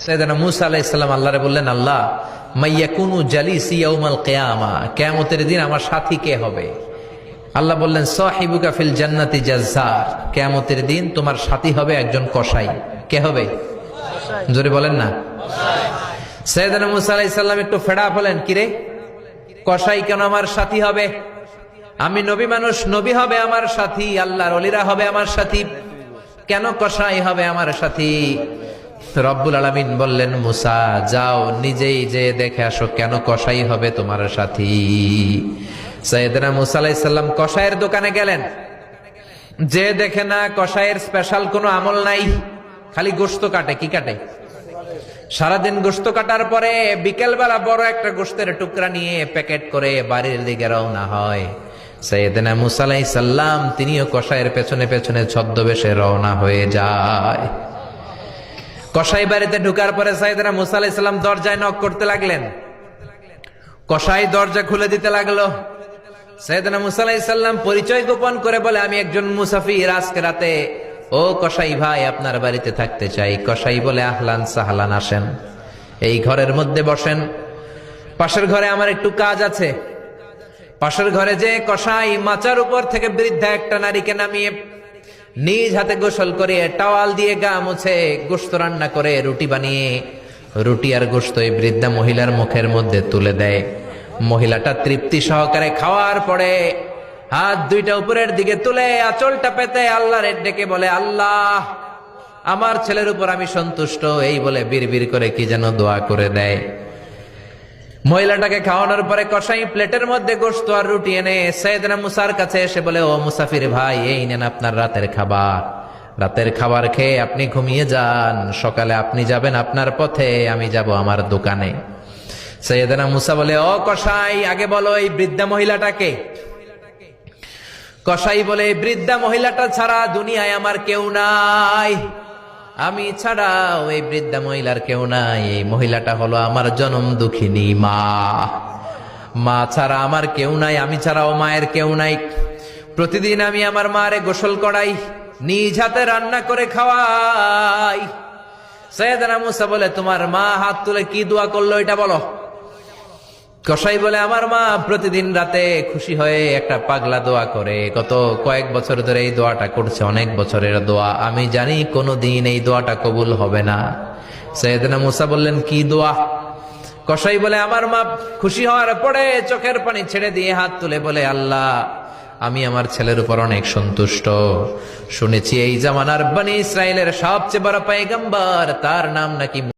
সাইয়েদনা মূসা আলাইহিস সালাম আল্লাহরে বললেন, আল্লাহ মাইয়াকুনু জালিসি ইয়াউমাল কিয়ামা, কিয়ামতের দিন আমার সাথী কে হবে? আল্লাহ বললেন, সাহিবুকা ফিল জান্নাতি জাজ্জার, কিয়ামতের দিন তোমার সাথী হবে একজন কসাই। কে হবে? জোরে বলেন না। সাইয়েদনা মূসা আলাইহিস সালাম একটু ফেড আপ হলেন, কিরে কসাই কেন আমার সাথী হবে? আমি নবী মানুষ, নবী হবে আমার সাথী, আল্লাহর ওলিরা হবে আমার সাথী, কেন কসাই হবে আমার সাথী? রব্বুল আলামিন বললেন, মূসা যাও নিজেই যে দেখে আসো কেন কসাই হবে তোমার সাথী। সাইয়েদনা মূসা আলাইহিস সালাম কসাইয়ের দোকানে গেলেন, যে দেখে না কসাইয়ের স্পেশাল কোনো আমল নাই, খালি গোশত কাটে। কি কাটে? সারাদিন গোশত কাটার পরে বিকেলবেলা বড় একটা গোশতের টুকরা নিয়ে প্যাকেট করে বাড়ির দিকে রওনা হয়। সাইয়েদনা মূসা আলাইহিস সালাম তিনিও কসাইয়ের পেছনে পেছনে ছদ্মবেশে রওনা হয়ে যায়। কসাই বাড়িতে ঢুকার পরে সাইয়েদনা মূসা আলাইহিস সালাম দরজায় নক করতে লাগলেন। কসাই দরজা খুলে দিতে লাগলো। সাইয়েদনা মূসা আলাইহিস সালাম পরিচয় গোপন করে বলে, আমি একজন মুসাফির, আজকে রাতে ও কসাই ভাই আপনার বাড়িতে থাকতে চাই। কসাই বলে, আহলান সাহলান, আসেন, এই ঘরের মধ্যে বসেন, পাশের ঘরে আমার একটু কাজ আছে। পাশের ঘরে যে কসাই মাচার উপর থেকে বৃদ্ধা একটা নারীকে নামিয়ে নিজ হাতে গোসল করে টাওয়াল দিয়ে গা মুছে গোশত রান্না করে রুটি বানিয়ে রুটি আর গোশত এই বৃদ্ধা মহিলার মুখের মধ্যে তুলে দেয়। মহিলাটা তৃপ্তি সহকারে খাওয়ার পরে হাত দুইটা উপরের দিকে তুলে আঁচলটা পেতে আল্লাহর ডেকে বলে, আল্লাহ আমার ছেলের উপর আমি সন্তুষ্ট, এই বলে বিড়বিড় করে কি যেন দোয়া করে দেয়। মহিলাটাকে খাওয়ানোর পরে কসাই প্লেটের মধ্যে গোশত আর রুটি এনে সাইয়েদনা মূসার কাছে এসে বলে, ও মুসাফির ভাই, এই নেন আপনার রাতের খাবার। রাতের খাবার খেয়ে আপনি ঘুমিয়ে যান, সকালে আপনি যাবেন আপনার পথে, আমি যাব আমার দোকানে। সাইয়েদনা মূসা বলে, ও কসাই, আগে বলো এই বৃদ্ধা মহিলাটাকে। কসাই বলে, বৃদ্ধা মহিলাটা ছাড়া দুনিয়ায় আমার কেউ নাই, আমি ছাড়াও এই বৃদ্ধা মহিলার কেউ নাই। এই মহিলাটা হলো আমার জনম দুঃখিনী মা, মা ছাড়া আমার কেউ নাই, আমি ছাড়াও মায়ের কেউ নাই। প্রতিদিন আমি আমার মারে গোসল করাই, নিজ হাতে রান্না করে খাওয়াই। সাইয়েদনা মূসা বলে, তোমার মা হাত তুলে কি দোয়া করলো এটা বলো। কসাই বলে, আমার মা প্রতিদিন রাতে খুশি হয়ে একটা পাগলা দোয়া করে, গত কয়েক বছর ধরে এই দোয়াটা করছে, অনেক বছরের দোয়া, আমি জানি কোনোদিন এই দোয়াটা কবুল হবে না। সাইয়েদনা মূসা বললেন, কি দোয়া? কসাই বলে, আমার মা খুশি হওয়ার পরে চোখের পানি ছেড়ে দিয়ে হাত তুলে বলে, আল্লাহ আমি আমার ছেলের উপর অনেক সন্তুষ্ট, শুনেছি এই জামানার বনি ইসরাইলের সবচেয়ে বড় পয়গম্বর, তার নাম নাকি